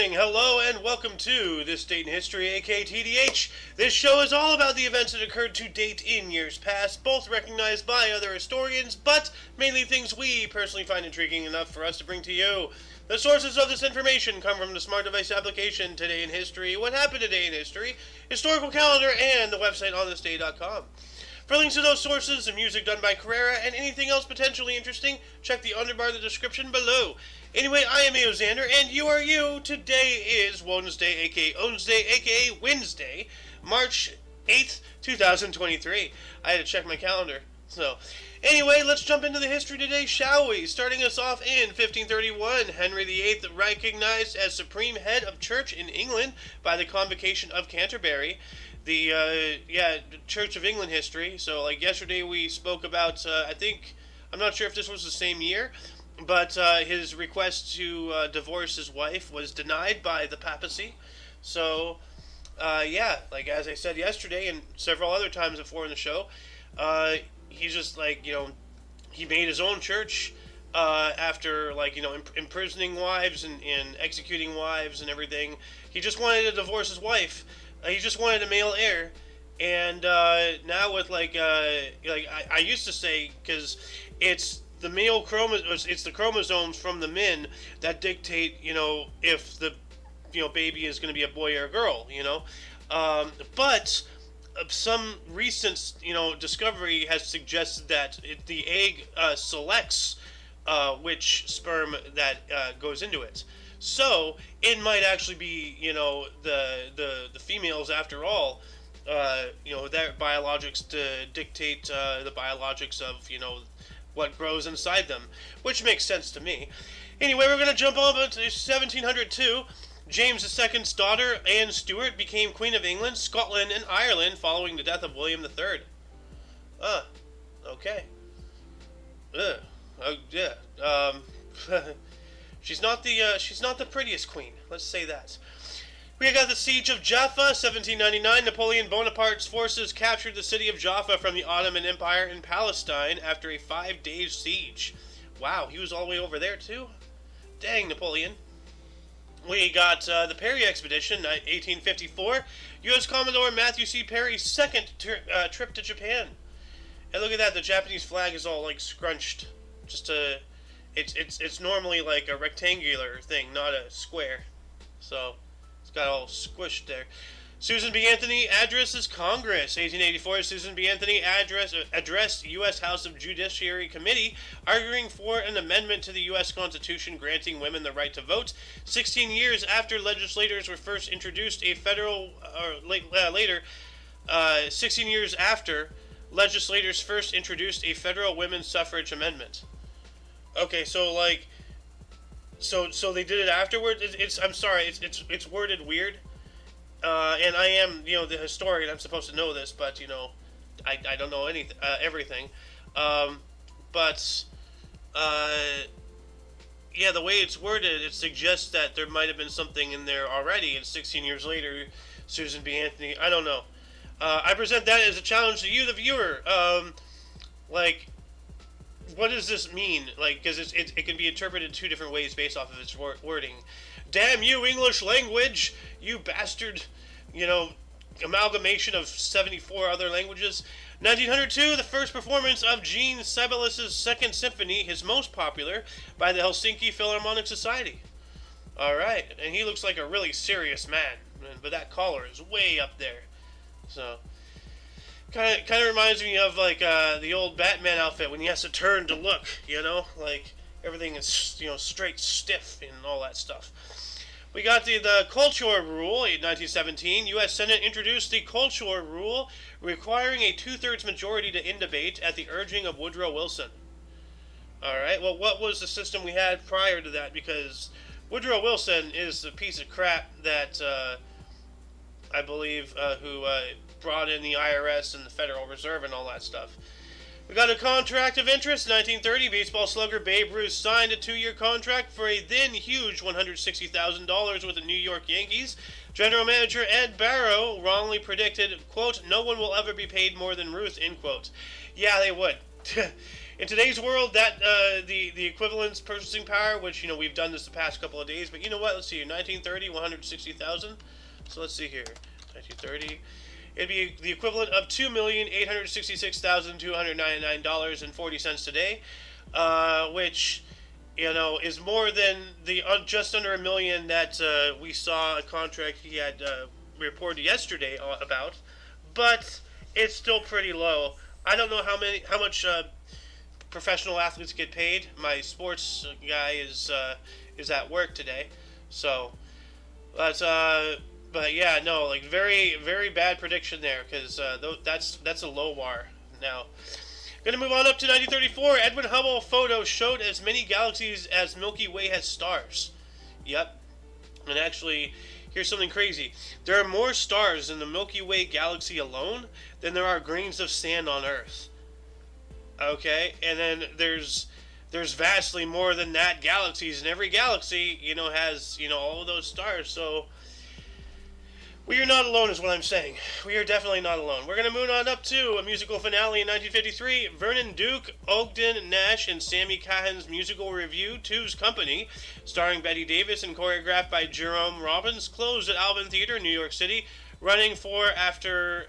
morning, hello, and welcome to This Date in History, aka TDH. This show is all about the events that occurred to date in years past, both recognized by other historians, but mainly things we personally find intriguing enough for us to bring to you. The sources of this information come from the smart device application Today in History, What Happened Today in History, Historical Calendar, and the website onthisday.com. For links to those sources, and music done by Carrera, and anything else potentially interesting, check the underbar of the description below. Anyway, I am Eozander, and you are you. Today is Wednesday, aka Ownsday, aka Wednesday, March 8th, 2023. I had to check my calendar. So, anyway, let's jump into the history today, shall we? Starting us off in 1531, Henry VIII, recognized as supreme head of church in England by the Convocation of Canterbury. The Church of England history. So, like yesterday, we spoke about. I'm not sure if this was the same year, but his request to divorce his wife was denied by the papacy. So, like as I said yesterday and several other times before in the show, he's just he made his own church after imprisoning wives and executing wives and everything. He just wanted to divorce his wife. He just wanted a male heir, and now with I used to say, because it's the male it's the chromosomes from the men that dictate if the baby is going to be a boy or a girl, but some recent discovery has suggested that the egg selects which sperm that goes into it. So it might actually be, the females after all, their biologics to dictate the biologics of, what grows inside them, which makes sense to me. Anyway, we're going to jump over to 1702. James II's daughter, Anne Stuart, became Queen of England, Scotland, and Ireland following the death of William III. Okay. She's not the prettiest queen. Let's say that. We got the Siege of Jaffa, 1799. Napoleon Bonaparte's forces captured the city of Jaffa from the Ottoman Empire in Palestine after a 5-day siege. Wow, he was all the way over there too? Dang, Napoleon. We got the Perry Expedition, 1854. U.S. Commodore Matthew C. Perry's second trip to Japan. And look at that, the Japanese flag is all scrunched. It's normally like a rectangular thing, not a square. So, it's got all squished there. Susan B. Anthony addresses Congress. 1884, Susan B. Anthony addressed U.S. House of Judiciary Committee, arguing for an amendment to the U.S. Constitution granting women the right to vote. 16 years after legislators were first introduced a federal, 16 years after legislators first introduced a federal women's suffrage amendment. Okay, so they did it afterward. It's worded weird, and I am the historian. I'm supposed to know this, but I don't know everything. The way it's worded, it suggests that there might have been something in there already. And 16 years later, Susan B. Anthony. I don't know. I present that as a challenge to you, the viewer. What does this mean? Because it can be interpreted two different ways based off of its wording. Damn you, English language, you bastard, amalgamation of 74 other languages. 1902, the first performance of Jean Sibelius's Second Symphony, his most popular, by the Helsinki Philharmonic Society. Alright, and he looks like a really serious man, but that collar is way up there. So, kind of reminds me of the old Batman outfit when he has to turn to look, everything is straight, stiff, and all that stuff. We got the Culture Rule in 1917. U.S. Senate introduced the Culture Rule, requiring a 2/3 majority to end debate at the urging of Woodrow Wilson. All right. Well, what was the system we had prior to that? Because Woodrow Wilson is a piece of crap that I believe who brought in the IRS and the Federal Reserve and all that stuff. We got a contract of interest. 1930, baseball slugger Babe Ruth signed a 2-year contract for a then huge $160,000 with the New York Yankees. General manager Ed Barrow wrongly predicted, quote, "No one will ever be paid more than Ruth," end quote. Yeah, they would. In today's world, that the equivalence purchasing power, which we've done this the past couple of days, but you know what? Let's see here, 1930, 160,000. So let's see here, 1930. It'd be the equivalent of $2,866,299.40 today, which is more than the just under a million that we saw a contract he had reported yesterday about, but it's still pretty low. I don't know how much professional athletes get paid. My sports guy is at work today, so but yeah, no, like very very bad prediction there because that's a low bar now. Gonna move on up to 1934. Edwin Hubble photo showed as many galaxies as Milky Way has stars. Yep, and actually, here's something crazy. There are more stars in the Milky Way galaxy alone than there are grains of sand on Earth. Okay, and then there's vastly more than that galaxies, and every galaxy, has, all of those stars, so we are not alone is what I'm saying. We are definitely not alone. We're going to move on up to a musical finale in 1953. Vernon Duke, Ogden Nash, and Sammy Cahan's musical revue, Two's Company, starring Betty Davis and choreographed by Jerome Robbins, closed at Alvin Theater, New York City, running after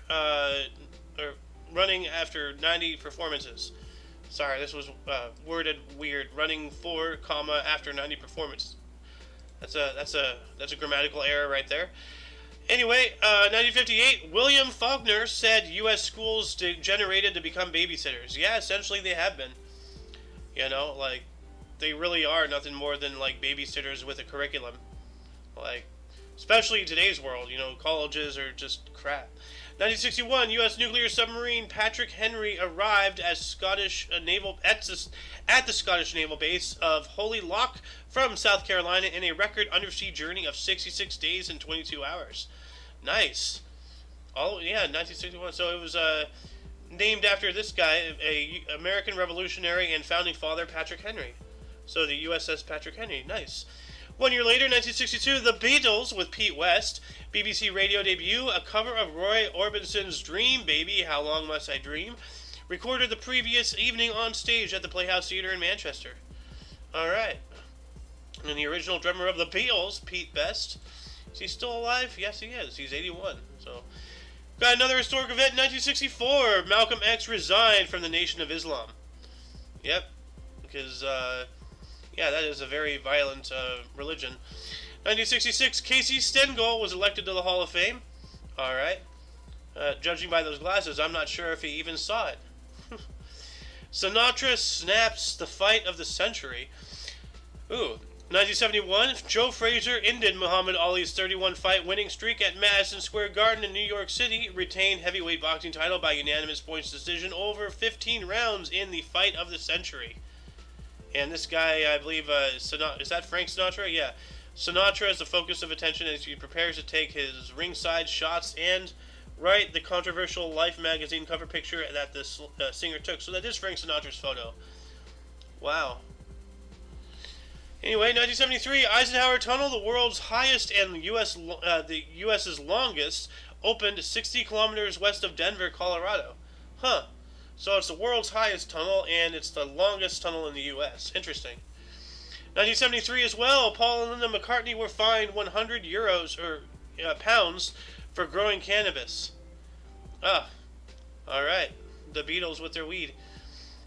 90 performances. Sorry, this was worded weird. Running for, after 90 performances. That's a grammatical error right there. Anyway, 1958, William Faulkner said U.S. schools degenerated to become babysitters. Yeah, essentially they have been. They really are nothing more than babysitters with a curriculum. Especially in today's world, colleges are just crap. 1961, U.S. nuclear submarine Patrick Henry arrived at the Scottish naval base of Holy Loch from South Carolina in a record undersea journey of 66 days and 22 hours. Nice. 1961. So it was named after this guy, a American revolutionary and founding father, Patrick Henry. So the USS Patrick Henry. Nice. 1 year later, 1962, The Beatles with Pete West, BBC radio debut, a cover of Roy Orbison's Dream Baby, How Long Must I Dream, recorded the previous evening on stage at the Playhouse Theatre in Manchester. Alright. And the original drummer of The Beatles, Pete Best, is he still alive? Yes, he is. He's 81. So, got another historic event in 1964. Malcolm X resigned from the Nation of Islam. Yep. Because, that is a very violent religion. 1966, Casey Stengel was elected to the Hall of Fame. Alright. Judging by those glasses, I'm not sure if he even saw it. Sinatra snaps the fight of the century. Ooh. 1971, Joe Frazier ended Muhammad Ali's 31-fight winning streak at Madison Square Garden in New York City, retained heavyweight boxing title by unanimous points decision over 15 rounds in the fight of the century. And this guy, I believe, is that Frank Sinatra? Yeah. Sinatra is the focus of attention as he prepares to take his ringside shots and write the controversial Life magazine cover picture that this singer took. So that is Frank Sinatra's photo. Wow. Anyway, 1973, Eisenhower Tunnel, the world's highest and the U.S.'s longest, opened 60 kilometers west of Denver, Colorado. Huh. So it's the world's highest tunnel, and it's the longest tunnel in the U.S. Interesting. 1973 as well, Paul and Linda McCartney were fined 100 euros or pounds for growing cannabis. Ah, all right. The Beatles with their weed.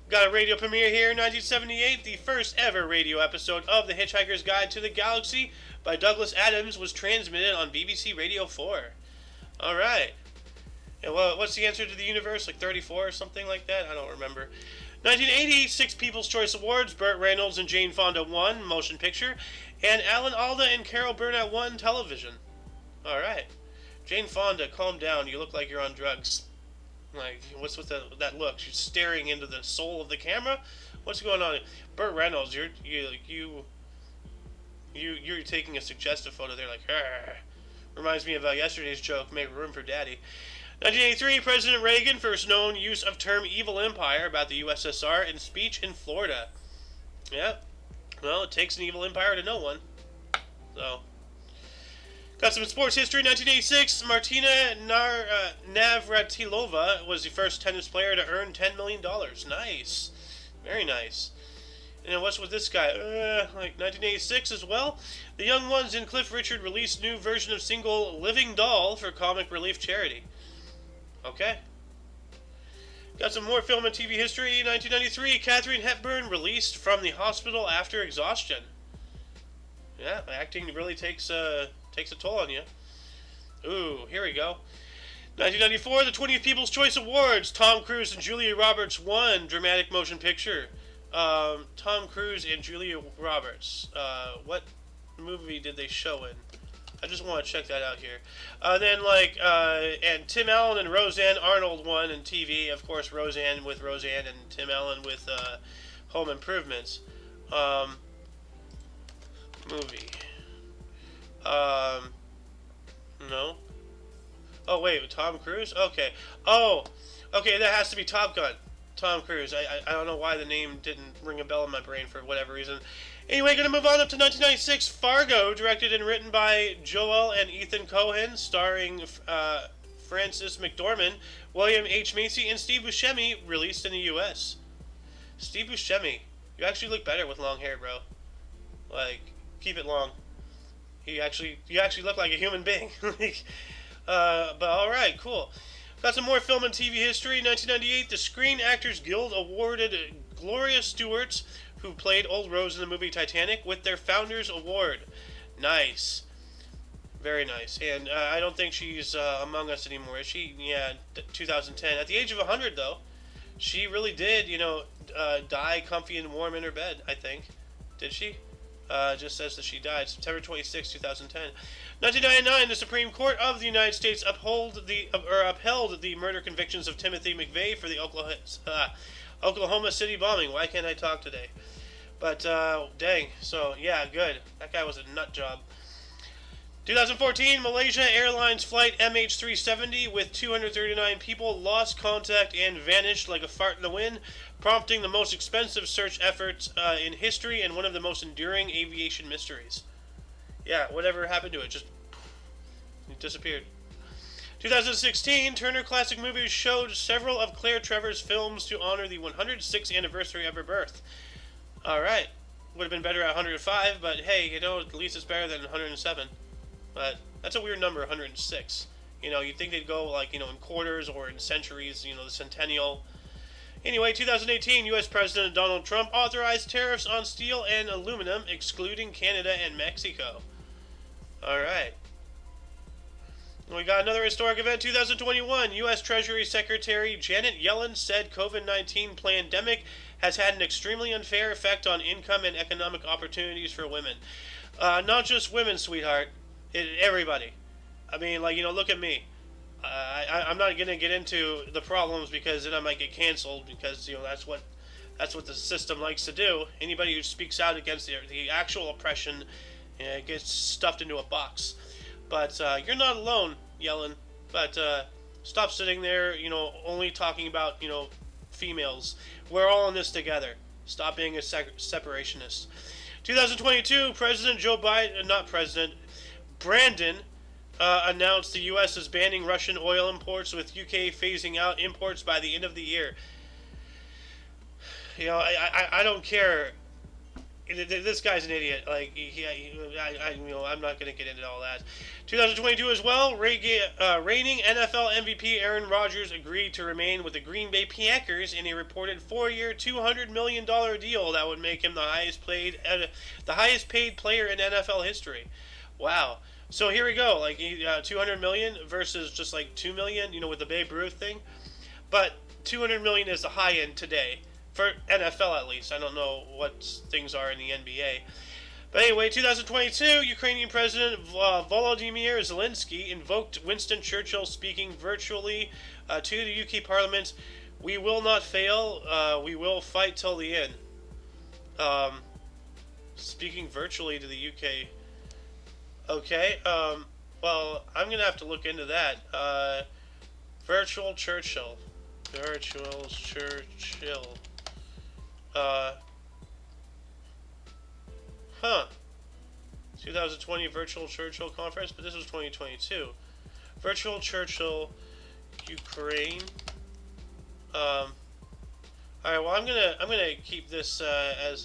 Got a radio premiere here in 1978. The first ever radio episode of The Hitchhiker's Guide to the Galaxy by Douglas Adams was transmitted on BBC Radio 4. All right. And what's the answer to the universe? 34 or something like that? I don't remember. 1980, 6 People's Choice Awards. Burt Reynolds and Jane Fonda won Motion Picture. And Alan Alda and Carol Burnett won Television. All right. Jane Fonda, calm down. You look like you're on drugs. What's with that look? She's staring into the soul of the camera. What's going on? Burt Reynolds, you're taking a suggestive photo there, Arr. Reminds me of yesterday's joke. Make room for Daddy. 1983, President Reagan first known use of term "evil empire" about the USSR in speech in Florida. Yeah. Well, it takes an evil empire to know one. So. Got some sports history. 1986, Martina Navratilova was the first tennis player to earn $10 million. Nice. Very nice. And then what's with this guy? Like 1986 as well? The Young Ones and Cliff Richard released new version of single Living Doll for Comic Relief Charity. Okay. Got some more film and TV history. 1993, Katharine Hepburn released from the hospital after exhaustion. Yeah, acting really takes a toll on you. Ooh, here we go. 1994, the 20th People's Choice Awards. Tom Cruise and Julia Roberts won Dramatic Motion Picture. Tom Cruise and Julia Roberts. What movie did they show in? I just want to check that out here. And Tim Allen and Roseanne Arnold won in TV. Of course, Roseanne with Roseanne and Tim Allen with Home Improvements. Movie. No. Oh, wait, Tom Cruise? Okay. Oh, okay, that has to be Top Gun. Tom Cruise. I don't know why the name didn't ring a bell in my brain for whatever reason. Anyway, going to move on up to 1996. Fargo, directed and written by Joel and Ethan Cohen, starring Frances McDormand, William H. Macy, and Steve Buscemi, released in the U.S. Steve Buscemi, you actually look better with long hair, bro. Like, keep it long. You actually look like a human being. But alright, cool. Got some more film and TV history. 1998, the Screen Actors Guild awarded Gloria Stewart, who played Old Rose in the movie Titanic, with their Founders Award. Nice. Very nice. And I don't think she's among us anymore, is she? Yeah, 2010. At the age of 100, though, she really did, die comfy and warm in her bed, I think. Did she? Just says that she died September 26, 2010. 1999, the Supreme Court of the United States upheld the murder convictions of Timothy McVeigh for the Oklahoma City bombing. Why can't I talk today? But, dang. So, yeah, good. That guy was a nut job. 2014, Malaysia Airlines flight MH370 with 239 people lost contact and vanished like a fart in the wind, prompting the most expensive search efforts in history and one of the most enduring aviation mysteries. Yeah, whatever happened to it? Just it disappeared. 2016, Turner Classic Movies showed several of Claire Trevor's films to honor the 106th anniversary of her birth. Alright. Would have been better at 105, but hey, at least it's better than 107. But that's a weird number, 106. You'd think they'd go, in quarters or in centuries, the centennial. Anyway, 2018, U.S. President Donald Trump authorized tariffs on steel and aluminum, excluding Canada and Mexico. Alright. We got another historic event, 2021. U.S. Treasury Secretary Janet Yellen said COVID-19 pandemic has had an extremely unfair effect on income and economic opportunities for women. Not just women, sweetheart. Everybody. I mean, look at me. I'm not going to get into the problems because then I might get canceled because, that's what the system likes to do. Anybody who speaks out against the actual oppression gets stuffed into a box. But you're not alone, Yellen. But stop sitting there, only talking about, females. We're all in this together. Stop being a separationist. 2022, Brandon announced the U.S. is banning Russian oil imports, with UK phasing out imports by the end of the year. I don't care. This guy's an idiot. I'm not going to get into all that. 2022 as well, reigning NFL MVP Aaron Rodgers agreed to remain with the Green Bay Packers in a reported 4-year, $200 million deal that would make him the highest paid player in NFL history. Wow. So here we go, $200 million versus just $2 million, with the Babe Ruth thing. But $200 million is the high end today, for NFL at least. I don't know what things are in the NBA. But anyway, 2022, Ukrainian President Volodymyr Zelensky invoked Winston Churchill speaking virtually to the UK Parliament. "We will not fail, we will fight till the end." Speaking virtually to the UK. Okay, well, I'm going to have to look into that. Virtual Churchill. 2020 Virtual Churchill Conference, but this was 2022. Virtual Churchill, Ukraine. All right. Well, I'm gonna keep this as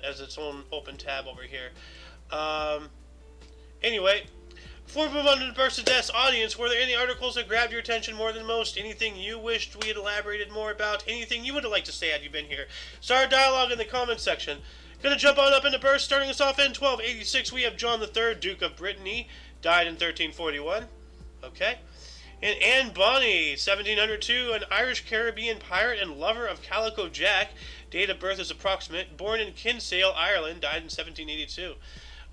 its own open tab over here. Um, anyway, before we move on to the Burst of Death's audience, were there any articles that grabbed your attention more than most? Anything you wished we had elaborated more about? Anything you would have liked to say had you been here? Start a dialogue in the comments section. Gonna jump on up into Burst, starting us off in 1286. We have John III, Duke of Brittany, died in 1341. Okay. And Anne Bonny, 1702, an Irish Caribbean pirate and lover of Calico Jack. Date of birth is approximate. Born in Kinsale, Ireland, died in 1782.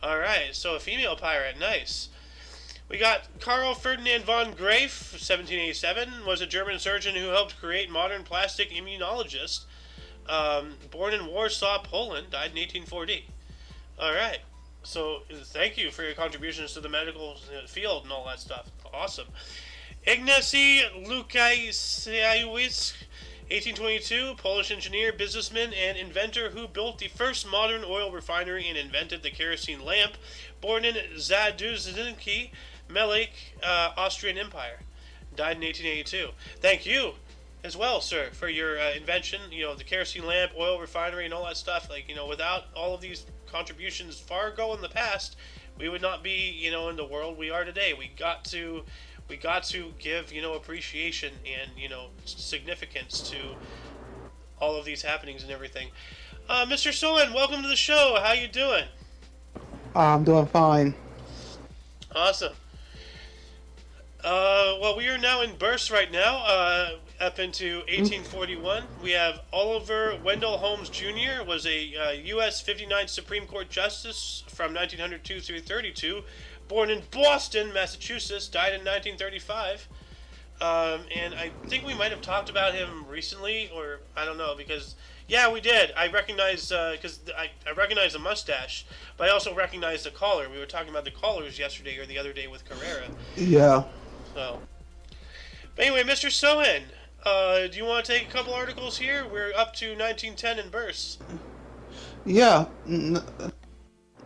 Alright, so a female pirate, nice. We got Carl Ferdinand von Graeff, 1787, was a German surgeon who helped create modern plastic immunologist. Born in Warsaw, Poland, died in 1840. Alright, so thank you for your contributions to the medical field and all that stuff. Awesome. Ignacy Lukasiewicz, 1822, Polish engineer, businessman, and inventor who built the first modern oil refinery and invented the kerosene lamp. Born in Zaduzinki, Melik, Austrian Empire. Died in 1882. Thank you as well, sir, for your invention. The kerosene lamp, oil refinery, and all that stuff. Without all of these contributions far ago in the past, we would not be, in the world we are today. We got to give, appreciation and, significance to all of these happenings and everything. Mr. Soen, welcome to the show. How you doing? I'm doing fine. Awesome. Well, we are now in bursts right now, up into 1841. We have Oliver Wendell Holmes Jr. was a U.S. 59th Supreme Court Justice from 1902 through 32. Born in Boston, Massachusetts, died in 1935. And I think we might have talked about him recently, or I don't know, because, yeah, we did. I recognize, because I recognize the mustache, but I also recognize the collar. We were talking about the collars yesterday or the other day with Carrera. Yeah. So, but anyway, Mr. Soen, do you want to take a couple articles here? We're up to 1910 in bursts. Yeah.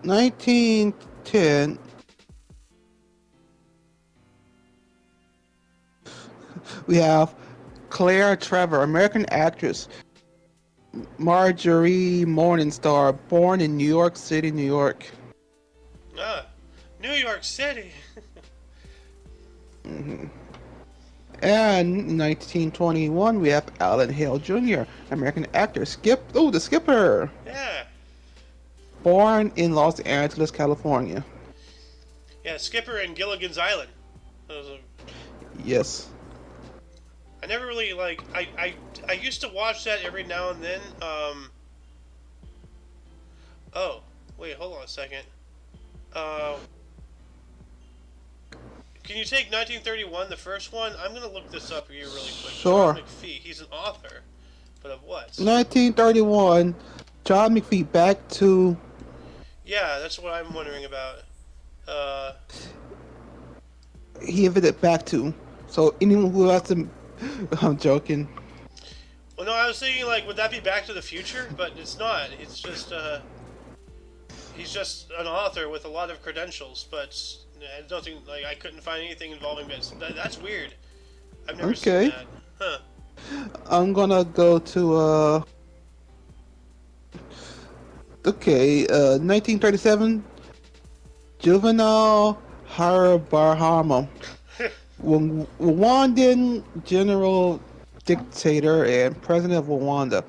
1910. We have Claire Trevor, American actress. Marjorie Morningstar, born in New York City, New York. New York City. Mm-hmm. And in 1921, we have Alan Hale Jr., American actor. The Skipper. Yeah. Born in Los Angeles, California. Yeah, Skipper and Gilligan's Island. Yes. I never really, I used to watch that every now and then. Oh, wait, hold on a second. Can you take 1931, the first one? I'm going to look this up here really quick. Sure. John McPhee, he's an author, but of what? 1931, John McPhee, back to... Yeah, that's what I'm wondering about. He invented back to. So anyone who has to... I'm joking. Well, no, I was thinking, would that be Back to the Future? But it's not. It's just, he's just an author with a lot of credentials, but I don't think, I couldn't find anything involving this. That's weird. I've never seen that. Huh. I'm gonna go to, 1937, Juvenal Harbarhama. Rwandan general dictator and president of Rwanda,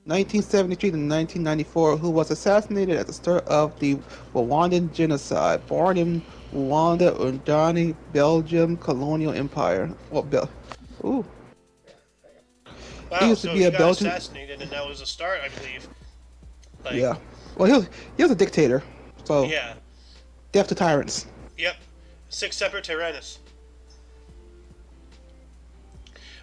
1973 to 1994, who was assassinated at the start of the Rwandan genocide. Born in Rwanda, Undani, Belgium colonial empire. Ooh. Wow, he used so to be he a got Belgian. Assassinated, and that was a start, I believe. Yeah. Well, he was a dictator, so yeah. Death to tyrants. Yep. Six separate tyrannus.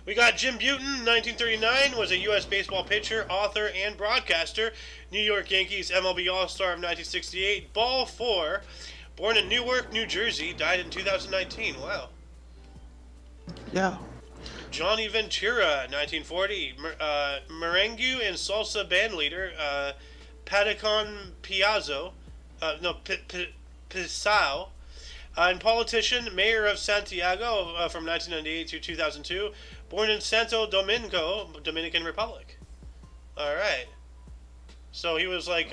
We got Jim Bouton, 1939, was a U.S. baseball pitcher, author, and broadcaster. New York Yankees MLB All-Star of 1968. Ball 4. Born in Newark, New Jersey. Died in 2019. Wow. Yeah. Johnny Ventura, 1940. Merengue and salsa bandleader. Patacon Piazzo. Pisao. And politician, mayor of Santiago from 1998 to 2002. born in Santo Domingo, Dominican Republic. All right. So he was like,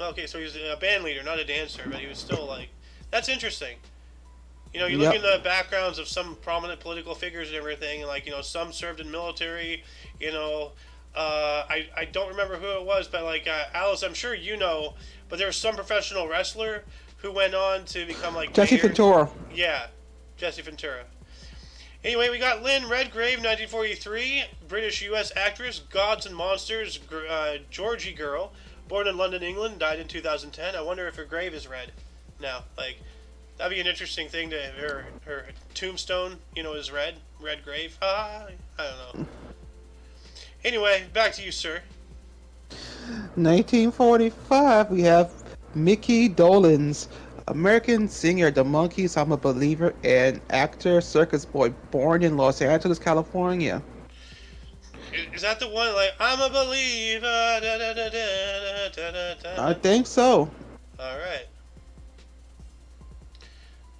okay, so he was a band leader, not a dancer, but he was still like, that's interesting. You know, you look Yep. in the backgrounds of some prominent political figures and everything, and like, some served in military. I don't remember who it was, but like Alice, I'm sure you know, but there was some professional wrestler who went on to become like Jesse mayor. Ventura. Yeah, Jesse Ventura. Anyway, we got Lynn Redgrave, 1943, British-U.S. actress, Gods and Monsters, Georgie girl, born in London, England, died in 2010. I wonder if her grave is red now. Like, that'd be an interesting thing to her tombstone, is red grave. I don't know. Anyway, back to you, sir. 1945, we have Mickey Dolenz, American singer, The Monkees, I'm a Believer, and actor, circus boy, born in Los Angeles, California. Is that the one, like, I'm a believer, da, da, da, da, da, da, da. I think so. Alright.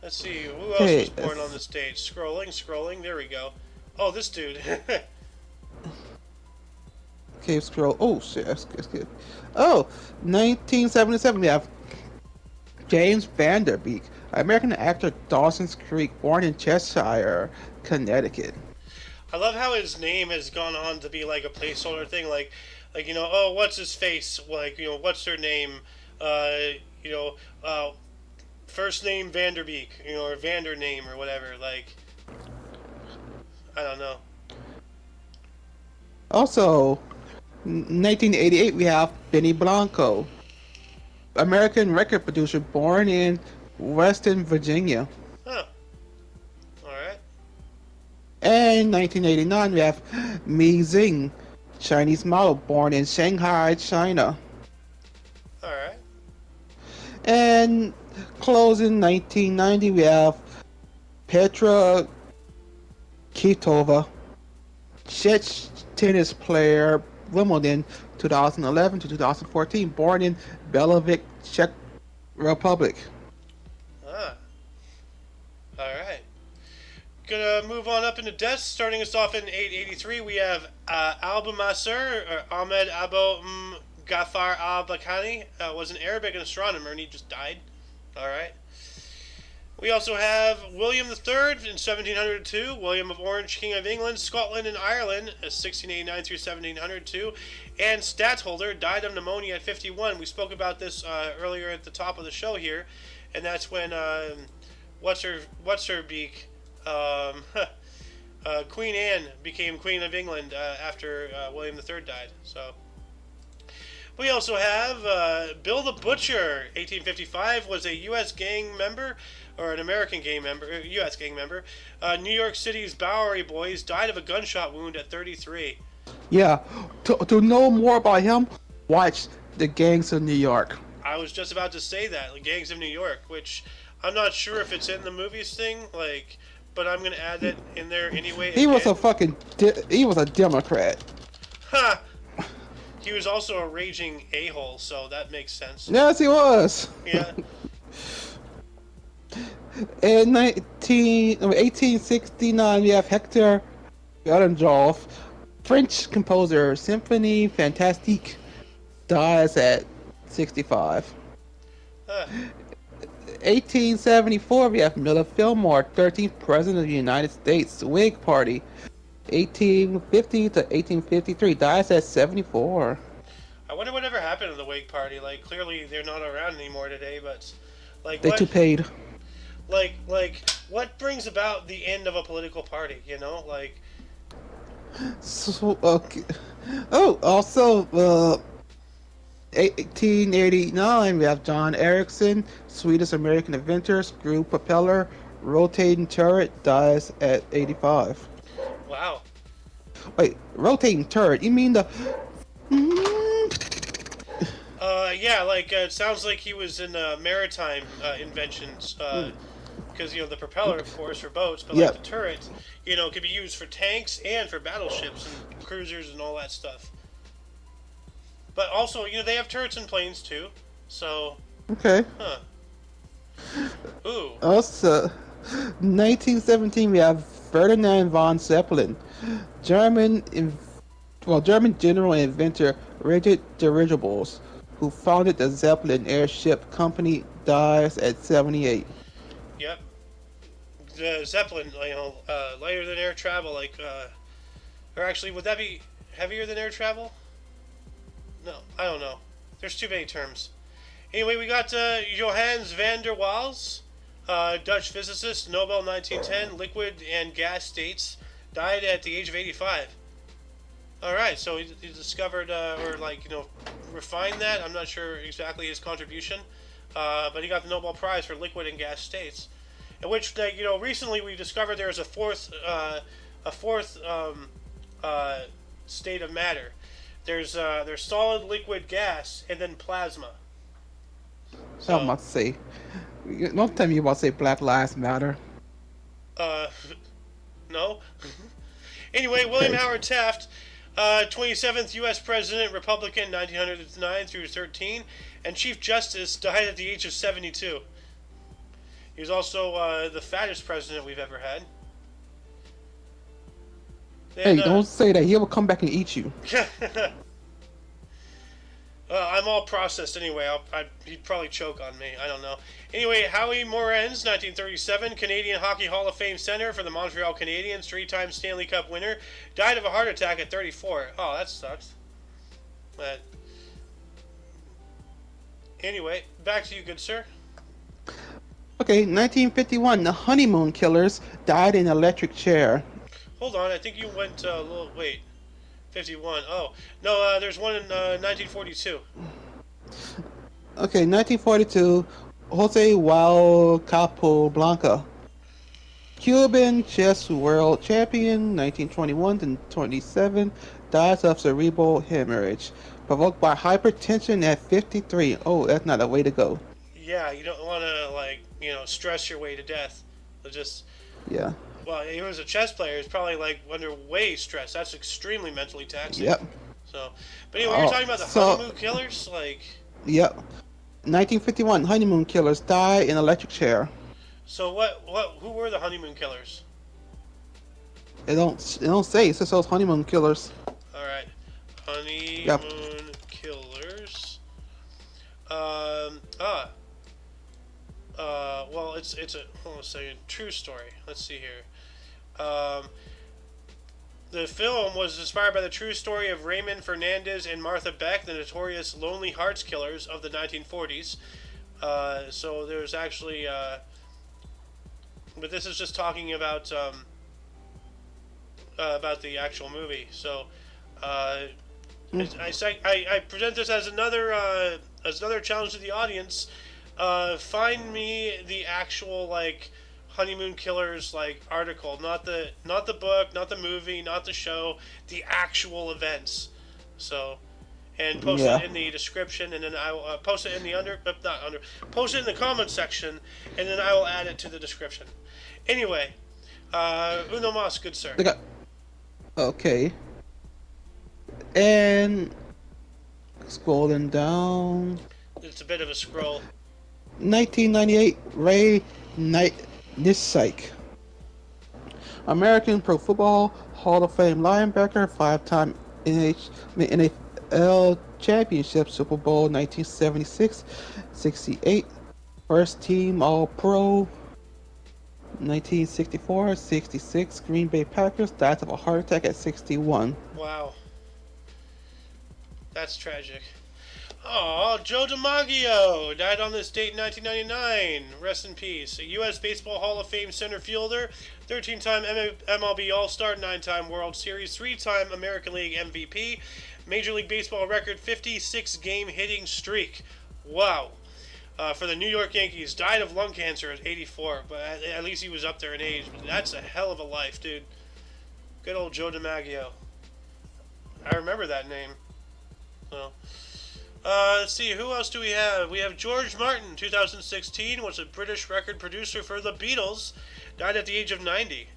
Let's see, who else was born on the stage? Scrolling, there we go. Oh, this dude. Okay, scroll. Oh, shit, that's good. Oh, 1977, we have James Vanderbeek, American actor, Dawson's Creek, born in Cheshire, Connecticut. I love how his name has gone on to be like a placeholder thing, like oh, what's his face? Like, what's her name? First name Vanderbeek, or Vander name or whatever. Like, I don't know. Also, 1988, we have Benny Blanco, American record producer, born in Western Virginia. Huh. Alright. And 1989, we have Mi Xing, Chinese model, born in Shanghai, China. Alright. And closing 1990, we have Petra Kvitova, Czech tennis player, Wimbledon, 2011 to 2014, born in Belovic, Czech Republic. Ah. Alright. Gonna move on up into deaths. Starting us off in 883, we have Abu Masur, or Ahmed Abu Ghaffar al-Bakani, was an Arabic astronomer, and he just died. Alright. We also have William III in 1702, William of Orange, King of England, Scotland, and Ireland, 1689 through 1702, and Stadtholder died of pneumonia at 51. We spoke about this earlier at the top of the show here, and that's when what's her beak, Queen Anne became Queen of England after William III died. So. We also have Bill the Butcher, 1855, was a U.S. gang member, or an American gang member, U.S. gang member. New York City's Bowery Boys died of a gunshot wound at 33. Yeah, to know more about him, watch The Gangs of New York. I was just about to say that, the Gangs of New York, which I'm not sure if it's in the movies thing, but I'm gonna add that in there anyway. He was he was a Democrat. Ha! He was also a raging a-hole, so that makes sense. Yes, he was. Yeah. In 1869, we have Hector Berenjoff, French composer, Symphony Fantastique, dies at 65. 1874, we have Miller Fillmore, 13th President of the United States, Whig Party, 1850 to 1853, dies at 74. I wonder whatever happened to the Whig Party. Like, clearly they're not around anymore today, but They too paid. What brings about the end of a political party? So, okay. Oh, also, 1889, we have John Ericsson, Swedish American inventor, screw propeller, rotating turret, dies at 85. Wow. Wait, rotating turret? You mean the? Yeah, it sounds like he was in maritime inventions, because the propeller, of course, for boats, but Yep. the turret, could be used for tanks and for battleships and cruisers and all that stuff. But also, they have turrets in planes too. So. Okay. Huh. Ooh. Also, 1917, we have Ferdinand von Zeppelin, German, German general and inventor Rigid Dirigibles, who founded the Zeppelin airship company, dies at 78. Yep. The Zeppelin, lighter than air travel, or actually, would that be heavier than air travel? No, I don't know. There's too many terms. Anyway, we got Johannes van der Waals, Dutch physicist, Nobel 1910, liquid and gas states, died at the age of 85. Alright, so he discovered, refined that. I'm not sure exactly his contribution, but he got the Nobel Prize for liquid and gas states. In which, recently we discovered there is a fourth state of matter. There's solid, liquid, gas, and then plasma. So, I'm about to say, don't tell me you about to say Black Lives Matter. Uh, no. Anyway, William Okay. Howard Taft, 27th U.S. President, Republican, 1909 through 13, and Chief Justice, died at the age of 72. He was also the fattest president we've ever had. Hey, And, don't say that. He will come back and eat you. I'm all processed anyway. He'd probably choke on me. I don't know. Anyway, Howie Morenz, 1937, Canadian Hockey Hall of Fame center for the Montreal Canadiens, three-time Stanley Cup winner, died of a heart attack at 34. Oh, that sucks. But anyway, back to you, good sir. Okay, 1951, the Honeymoon Killers died in an electric chair. Hold on, I think you went a little. Wait, 51. Oh no, there's one in 1942. Okay, 1942, Jose Joao Capoblanca, Cuban chess world champion, 1921 to 27, dies of cerebral hemorrhage provoked by hypertension at 53. Oh, that's not a way to go. Yeah, you don't want to stress your way to death. Just Yeah. well, he was a chess player. He's probably under way stress. That's extremely mentally taxing. Yep. So, but anyway, you're Oh, talking about the so- honeymoon killers, Yep. 1951, honeymoon killers die in electric chair. So who were the honeymoon killers? It don't say. It just says honeymoon killers. All right, honeymoon Yep. killers. Well, it's a hold on a second. True story. Let's see here. The film was inspired by the true story of Raymond Fernandez and Martha Beck, the notorious Lonely Hearts Killers of the 1940s. So there's actually, but this is just talking about the actual movie. So I present this as another challenge to the audience. Find me the actual honeymoon killers article, not the book, not the movie, not the show, the actual events. So, and post Yeah. it in the description, and then I will post it in the post it in the comment section, and then I will add it to the description. Anyway, uno mas, good sir. They got. Okay. And scrolling down. It's a bit of a scroll. 1998, Ray Nitschke, American Pro Football Hall of Fame linebacker, five-time NFL championship, Super Bowl 1976, 68, first team All-Pro, 1964, 66, Green Bay Packers, died of a heart attack at 61. Wow. That's tragic. Oh, Joe DiMaggio died on this date in 1999. Rest in peace. A U.S. Baseball Hall of Fame center fielder, 13-time MLB All-Star, 9-time World Series, 3-time American League MVP, Major League Baseball record 56-game hitting streak. Wow. For the New York Yankees, died of lung cancer at 84, but at least he was up there in age. But that's a hell of a life, dude. Good old Joe DiMaggio. I remember that name. So, let's see, who else do we have? We have George Martin, 2016, was a British record producer for the Beatles, died at the age of 90.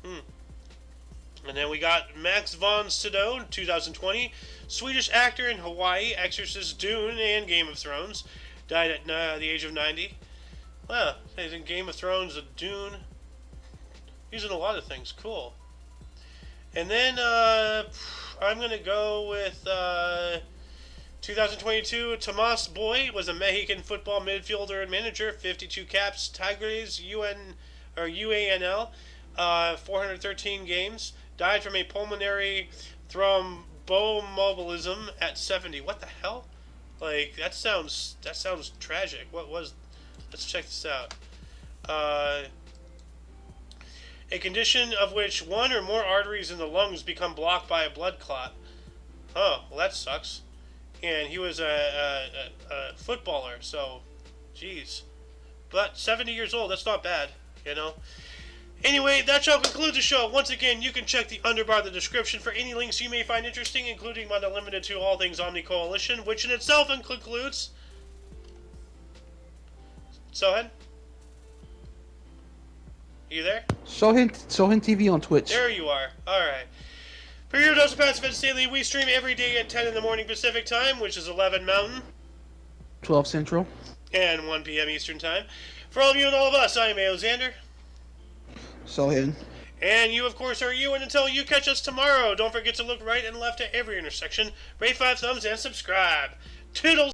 And then we got Max von Sydow, 2020, Swedish actor in Hawaii, Exorcist, Dune, and Game of Thrones, died at the age of 90. Wow, he's in Game of Thrones, Dune. He's in a lot of things. Cool. And then I'm going to go with 2022. Tomas Boy was a Mexican football midfielder and manager, 52 caps, Tigres, UANL, 413 games. Died from a pulmonary thromboembolism at 70. What the hell? Like that sounds tragic. What was? Let's check this out. A condition of which one or more arteries in the lungs become blocked by a blood clot. Oh, well that sucks. And he was a footballer, so, geez. But 70 years old, that's not bad, you know. Anyway, that shall conclude the show. Once again, you can check the underbar of the description for any links you may find interesting, including but not limited to all things OMNI Coalition, which in itself includes... Sohan? You there? Sohan TV on Twitch. There you are. Alright. For your dose of passive events daily, we stream every day at 10 in the morning Pacific time, which is 11 Mountain, 12 Central, and 1 p.m. Eastern time. For all of you and all of us, I am Alexander. Sohan. And you, of course, are you, and until you catch us tomorrow, don't forget to look right and left at every intersection, rate 5 thumbs, and subscribe. Toodles!